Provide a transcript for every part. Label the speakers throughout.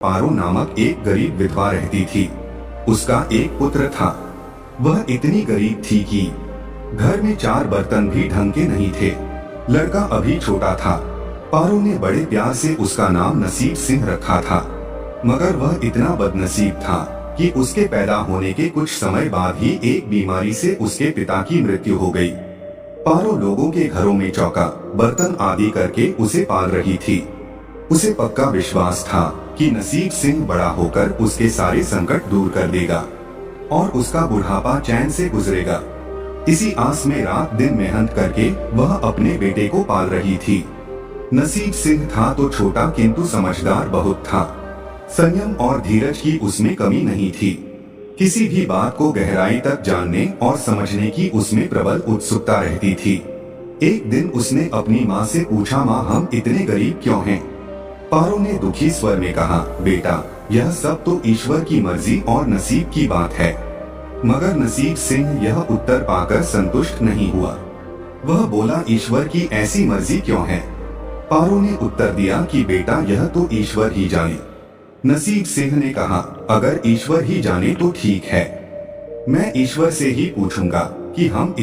Speaker 1: पारो नामक एक गरीब विधवा रहती थी। उसका एक पुत्र था। वह इतनी गरीब थी कि घर में 4 बर्तन भी ढंग के नहीं थे। लड़का अभी छोटा था। पारो ने बड़े प्यार से उसका नाम नसीब सिंह रखा था, मगर वह इतना बदनसीब था कि उसके पैदा होने के कुछ समय बाद ही एक बीमारी से उसके पिता की मृत्यु हो गई। पारो लोगों के घरों में चौका बर्तन आदि करके उसे पाल रही थी। उसे पक्का विश्वास था कि नसीब सिंह बड़ा होकर उसके सारे संकट दूर कर देगा और उसका बुढ़ापा चैन से गुजरेगा। इसी आस में रात दिन मेहनत करके वह अपने बेटे को पाल रही थी। नसीब सिंह था तो छोटा, किंतु समझदार बहुत था। संयम और धीरज की उसमें कमी नहीं थी। किसी भी बात को गहराई तक जानने और समझने की उसमें प्रबल उत्सुकता रहती थी। एक दिन उसने अपनी माँ से पूछा, माँ, हम इतने गरीब क्यों हैं? पारो ने दुखी स्वर में कहा, बेटा, यह सब तो ईश्वर की मर्जी और नसीब की बात है। मगर नसीब सिंह यह उत्तर पाकर संतुष्ट नहीं हुआ। वह बोला, ईश्वर की ऐसी मर्जी क्यों है? पारो ने उत्तर दिया कि बेटा, यह तो ईश्वर ही जाने। नसीब सिंह ने कहा, अगर ईश्वर ही जाने तो ठीक है, मैं ईश्वर से ही पूछूंगा कि हम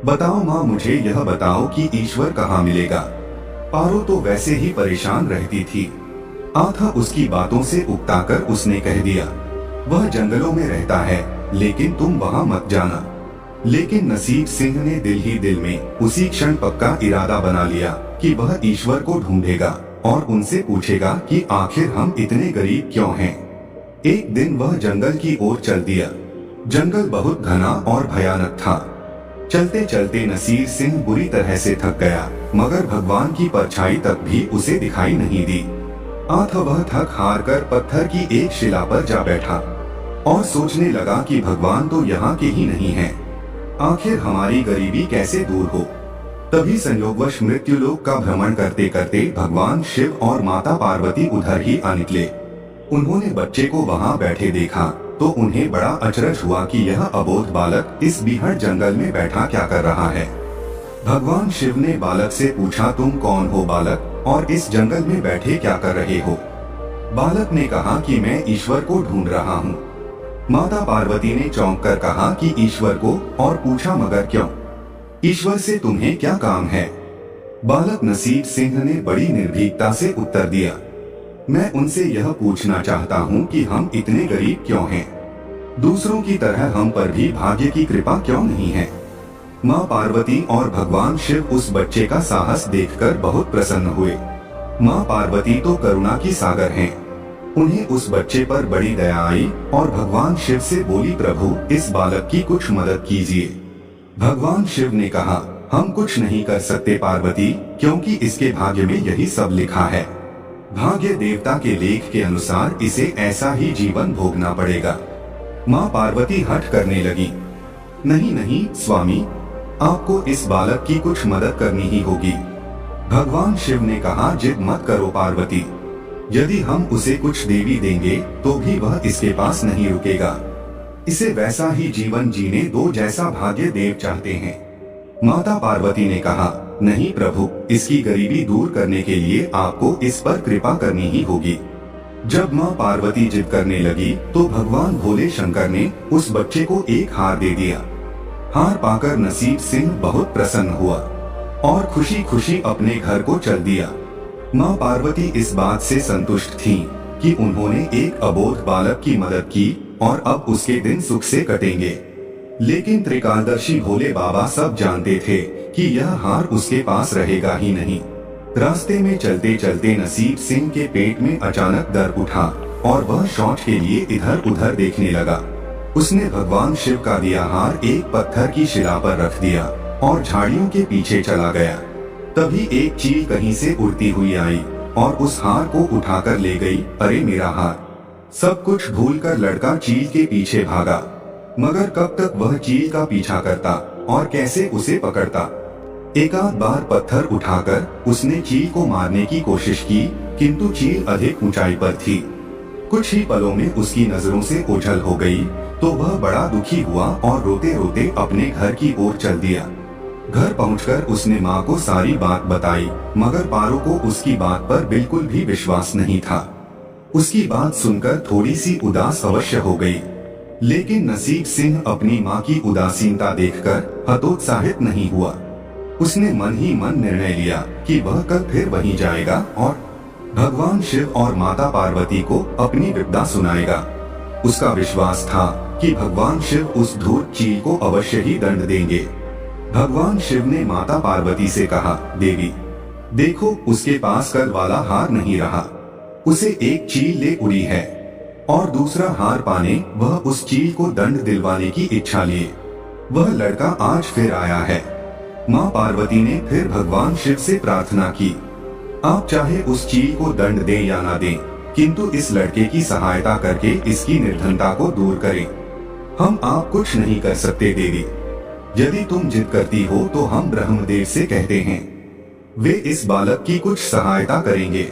Speaker 1: बताओ माँ, मुझे यह बताओ कि ईश्वर कहाँ मिलेगा? पारो तो वैसे ही परेशान रहती थी। आधा उसकी बातों से उकताकर उसने कह दिया, वह जंगलों में रहता है, लेकिन तुम वहाँ मत जाना। लेकिन नसीब सिंह ने दिल ही दिल में उसी क्षण पक्का इरादा बना लिया कि वह ईश्वर को ढूंढेगा और उनसे पूछेगा कि आखिर हम इतने गरीब क्यों हैं। एक दिन वह जंगल की ओर चल दिया। जंगल बहुत घना और भयानक था। चलते चलते नसीब सिंह बुरी तरह से थक गया, मगर भगवान की परछाई तक भी उसे दिखाई नहीं दी। आठ वह थक हार कर पत्थर की एक शिला पर जा बैठा और सोचने लगा कि भगवान तो यहाँ के ही नहीं हैं। आखिर हमारी गरीबी कैसे दूर हो? तभी संयोगवश मृत्युलोक का भ्रमण करते करते भगवान शिव और माता पार्वती उधर ही आ निकले। उन्होंने बच्चे को वहाँ बैठे देखा तो उन्हें बड़ा अचरज हुआ कि यह अबोध बालक इस बीहड़ जंगल में बैठा क्या कर रहा है। भगवान शिव ने बालक से पूछा, तुम कौन हो बालक, और इस जंगल में बैठे क्या कर रहे हो? बालक ने कहा कि मैं ईश्वर को ढूंढ रहा हूँ। माता पार्वती ने चौंक कर कहा कि ईश्वर को, और पूछा, मगर क्यों? ईश्वर से तुम्हें क्या काम है? बालक नसीब सिंह ने बड़ी निर्भीकता से उत्तर दिया, मैं उनसे यह पूछना चाहता हूँ कि हम इतने गरीब क्यों हैं? दूसरों की तरह हम पर भी भाग्य की कृपा क्यों नहीं है? माँ पार्वती और भगवान शिव उस बच्चे का साहस देखकर बहुत प्रसन्न हुए। माँ पार्वती तो करुणा की सागर हैं। उन्हें उस बच्चे पर बड़ी दया आई और भगवान शिव से बोली, प्रभु, इस बालक की कुछ मदद कीजिए। भगवान शिव ने कहा, हम कुछ नहीं कर सकते पार्वती, क्योंकि इसके भाग्य में यही सब लिखा है। भाग्य देवता के लेख के अनुसार इसे ऐसा ही जीवन भोगना पड़ेगा। माँ पार्वती हठ करने लगी, नहीं नहीं स्वामी, आपको इस बालक की कुछ मदद करनी ही होगी। भगवान शिव ने कहा, जिद मत करो पार्वती, यदि हम उसे कुछ देवी देंगे तो भी वह इसके पास नहीं रुकेगा। इसे वैसा ही जीवन जीने दो जैसा भाग्य देव चाहते हैं। माता पार्वती ने कहा, नहीं प्रभु, इसकी गरीबी दूर करने के लिए आपको इस पर कृपा करनी ही होगी। जब माँ पार्वती जिद करने लगी तो भगवान भोले शंकर ने उस बच्चे को एक हार दे दिया। हार पाकर नसीब सिंह बहुत प्रसन्न हुआ और खुशी खुशी अपने घर को चल दिया। माँ पार्वती इस बात से संतुष्ट थीं कि उन्होंने एक अबोध बालक की मदद की और अब उसके दिन सुख से कटेंगे। लेकिन त्रिकालदर्शी भोले बाबा सब जानते थे कि यह हार उसके पास रहेगा ही नहीं। रास्ते में चलते चलते नसीब सिंह के पेट में अचानक दर्द उठा और वह शौच के लिए इधर उधर देखने लगा। उसने भगवान शिव का दिया हार एक पत्थर की शिला पर रख दिया और झाड़ियों के पीछे चला गया। तभी एक चील कहीं से उड़ती हुई आई और उस हार को उठाकर ले गई। अरे मेरा हार! सब कुछ भूलकर लड़का चील के पीछे भागा, मगर कब तक वह चील का पीछा करता और कैसे उसे पकड़ता। एकाध बार पत्थर उठाकर उसने चील को मारने की कोशिश की, किंतु चील अधिक ऊंचाई पर थी। कुछ ही पलों में उसकी नजरों से ओझल हो गई तो वह बड़ा दुखी हुआ और रोते रोते अपने घर की ओर चल दिया। घर पहुंचकर उसने माँ को सारी बात बताई, मगर पारो को उसकी बात पर बिल्कुल भी विश्वास नहीं था। उसकी बात सुनकर थोड़ी सी उदास अवश्य हो गई, लेकिन नसीब सिंह अपनी माँ की उदासीनता देखकर हतोत्साहित नहीं हुआ। उसने मन ही मन निर्णय लिया कि वह कल फिर वहीं जाएगा और भगवान शिव और माता पार्वती को अपनी विपदा सुनाएगा। उसका विश्वास था कि भगवान शिव उस धूर्त चील को अवश्य ही दंड देंगे। भगवान शिव ने माता पार्वती से कहा, देवी देखो, उसके पास कल वाला हार नहीं रहा। उसे एक चील ले उड़ी है और दूसरा हार पाने वह उस चील को दंड दिलवाने की इच्छा लिए। वह लड़का आज फिर आया है। माँ पार्वती ने फिर भगवान शिव से प्रार्थना की, आप चाहे उस चील को दंड दें या ना दें, किंतु इस लड़के की सहायता करके इसकी निर्धनता को दूर करें। हम आप कुछ नहीं कर सकते देवी। यदि तुम जिद करती हो तो हम ब्रह्मदेव से कहते हैं, वे इस बालक की कुछ सहायता करेंगे।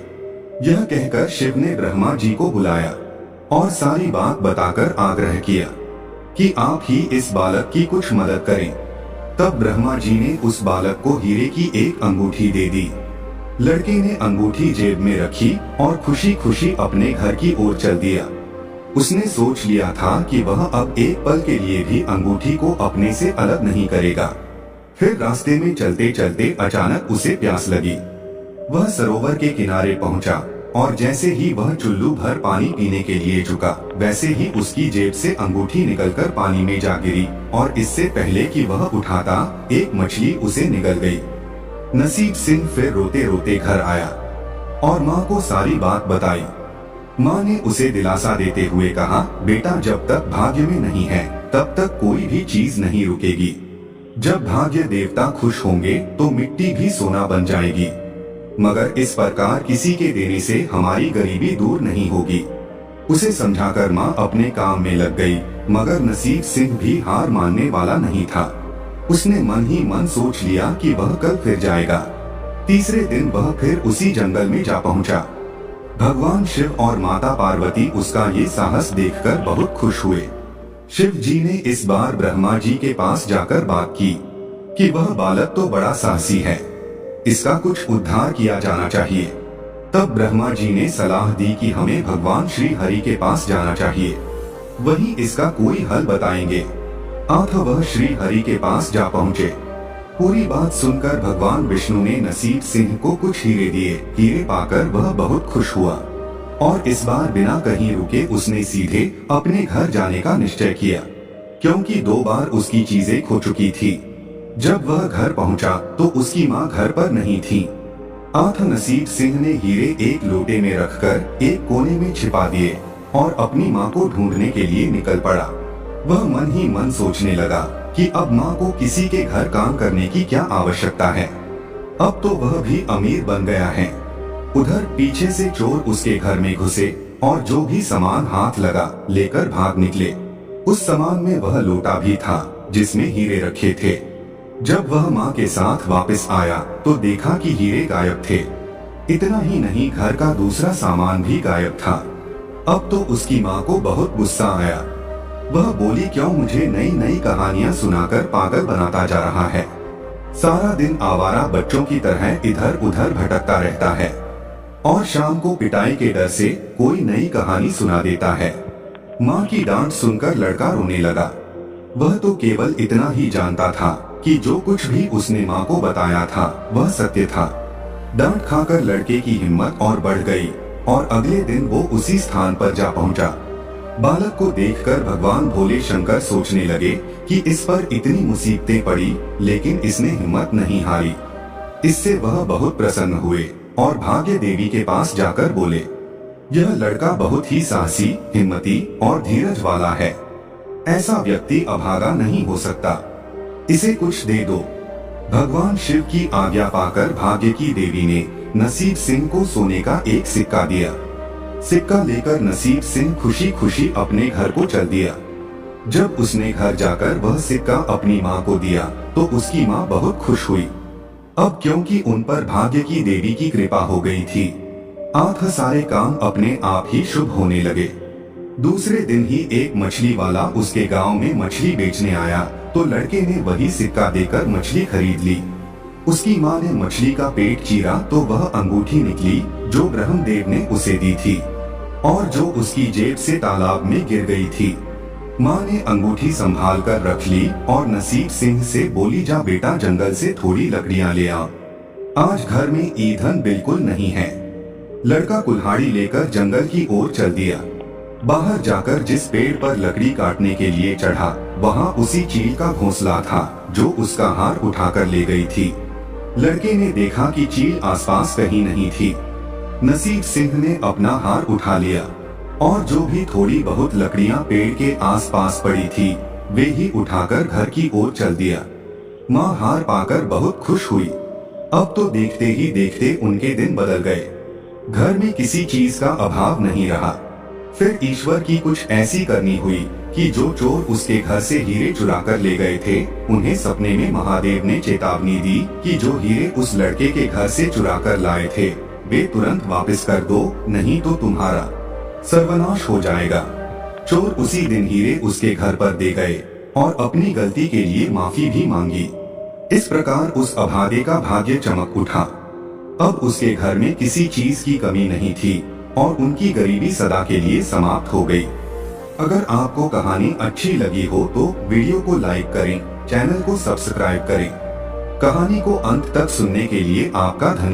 Speaker 1: यह कहकर शिव ने ब्रह्मा जी को बुलाया और सारी बात बताकर आग्रह किया कि आप ही इस बालक की कुछ मदद करें। तब ब्रह्मा जी ने उस बालक को हीरे की एक अंगूठी दे दी। लड़के ने अंगूठी जेब में रखी और खुशी खुशी अपने घर की ओर चल दिया। उसने सोच लिया था कि वह अब एक पल के लिए भी अंगूठी को अपने से अलग नहीं करेगा। फिर रास्ते में चलते चलते अचानक उसे प्यास लगी। वह सरोवर के किनारे पहुंचा और जैसे ही वह चुल्लू भर पानी पीने के लिए झुका, वैसे ही उसकी जेब से अंगूठी निकलकर पानी में जा गिरी और इससे पहले कि वह उठाता, एक मछली उसे निगल गई। नसीब सिंह फिर रोते रोते घर आया और माँ को सारी बात बताई। माँ ने उसे दिलासा देते हुए कहा, बेटा जब तक भाग्य में नहीं है तब तक कोई भी चीज नहीं रुकेगी। जब भाग्य देवता खुश होंगे तो मिट्टी भी सोना बन जाएगी, मगर इस प्रकार किसी के देने से हमारी गरीबी दूर नहीं होगी। उसे समझाकर माँ अपने काम में लग गई, मगर नसीब सिंह भी हार मानने वाला नहीं था। उसने मन ही मन सोच लिया कि वह कल फिर जाएगा। तीसरे दिन वह फिर उसी जंगल में जा पहुंचा। भगवान शिव और माता पार्वती उसका ये साहस देखकर बहुत खुश हुए। शिव जी ने इस बार ब्रह्मा जी के पास जाकर बात की कि वह बालक तो बड़ा साहसी है, इसका कुछ उद्धार किया जाना चाहिए। तब ब्रह्मा जी ने सलाह दी कि हमें भगवान श्री हरि के पास जाना चाहिए, वही इसका कोई हल बताएंगे। अतः वह श्री हरि के पास जा पहुँचे। पूरी बात सुनकर भगवान विष्णु ने नसीब सिंह को कुछ हीरे दिए। हीरे पाकर वह बहुत खुश हुआ और इस बार बिना कहीं रुके उसने सीधे अपने घर जाने का निश्चय किया, क्योंकि 2 बार उसकी चीजें खो चुकी थी। जब वह घर पहुंचा तो उसकी माँ घर पर नहीं थी। अतः नसीब सिंह ने हीरे एक लोटे में रखकर एक कोने में छिपा दिए और अपनी माँ को ढूंढने के लिए निकल पड़ा। वह मन ही मन सोचने लगा कि अब माँ को किसी के घर काम करने की क्या आवश्यकता है, अब तो वह भी अमीर बन गया है। उधर पीछे से चोर उसके घर में घुसे और जो भी सामान हाथ लगा लेकर भाग निकले। उस सामान में वह लोटा भी था जिसमें हीरे रखे थे। जब वह माँ के साथ वापस आया तो देखा कि हीरे गायब थे। इतना ही नहीं, घर का दूसरा सामान भी गायब था। अब तो उसकी माँ को बहुत गुस्सा आया। वह बोली, क्यों मुझे नई नई कहानियां सुनाकर पागल बनाता जा रहा है। सारा दिन आवारा बच्चों की तरह इधर उधर भटकता रहता है और शाम को पिटाई के डर से कोई नई कहानी सुना देता है। माँ की डांट सुनकर लड़का रोने लगा। वह तो केवल इतना ही जानता था कि जो कुछ भी उसने माँ को बताया था वह सत्य था। डांट खाकर लड़के की हिम्मत और बढ़ गई और अगले दिन वो उसी स्थान पर जा पहुंचा। बालक को देखकर भगवान भोले शंकर सोचने लगे कि इस पर इतनी मुसीबतें पड़ी लेकिन इसने हिम्मत नहीं हारी। इससे वह बहुत प्रसन्न हुए और भाग्य देवी के पास जाकर बोले, यह लड़का बहुत ही साहसी, हिम्मती और धीरज वाला है। ऐसा व्यक्ति अभागा नहीं हो सकता, इसे कुछ दे दो। भगवान शिव की आज्ञा पाकर भाग्य की देवी ने नसीब सिंह को सोने का एक सिक्का दिया। सिक्का लेकर नसीब सिंह खुशी खुशी अपने घर को चल दिया। जब उसने घर जाकर वह सिक्का अपनी माँ को दिया तो उसकी माँ बहुत खुश हुई। अब क्योंकि उन पर भाग्य की देवी की कृपा हो गई थी, अतः सारे काम अपने आप ही शुभ होने लगे। दूसरे दिन ही एक मछली वाला उसके गांव में मछली बेचने आया तो लड़के ने वही सिक्का देकर मछली खरीद ली। उसकी माँ ने मछली का पेट चीरा तो वह अंगूठी निकली जो ब्रह्मदेव ने उसे दी थी और जो उसकी जेब से तालाब में गिर गई थी। माँ ने अंगूठी संभाल कर रख ली और नसीब सिंह से बोली, जा बेटा जंगल से थोड़ी लकड़ियां ले आ, आज घर में ईंधन बिल्कुल नहीं है। लड़का कुल्हाड़ी लेकर जंगल की ओर चल दिया। बाहर जाकर जिस पेड़ पर लकड़ी काटने के लिए चढ़ा वहाँ उसी चील का घोंसला था जो उसका हार उठाकर ले गई थी। लड़के ने देखा कि चील आसपास कहीं नहीं थी। नसीब सिंह ने अपना हार उठा लिया और जो भी थोड़ी बहुत लकड़ियां पेड़ के आसपास पड़ी थी वे ही उठाकर घर की ओर चल दिया। माँ हार पाकर बहुत खुश हुई। अब तो देखते ही देखते उनके दिन बदल गए। घर में किसी चीज का अभाव नहीं रहा। फिर ईश्वर की कुछ ऐसी करनी हुई कि जो चोर उसके घर से हीरे चुरा कर ले गए थे उन्हें सपने में महादेव ने चेतावनी दी कि जो हीरे उस लड़के के घर से चुरा कर लाए थे वे तुरंत वापस कर दो, नहीं तो तुम्हारा सर्वनाश हो जाएगा। चोर उसी दिन हीरे उसके घर पर दे गए और अपनी गलती के लिए माफी भी मांगी। इस प्रकार उस अभागे का भाग्य चमक उठा। अब उसके घर में किसी चीज की कमी नहीं थी और उनकी गरीबी सदा के लिए समाप्त हो गई। अगर आपको कहानी अच्छी लगी हो तो वीडियो को लाइक करें, चैनल को सब्सक्राइब करें। कहानी को अंत तक सुनने के लिए आपका धन्यवाद।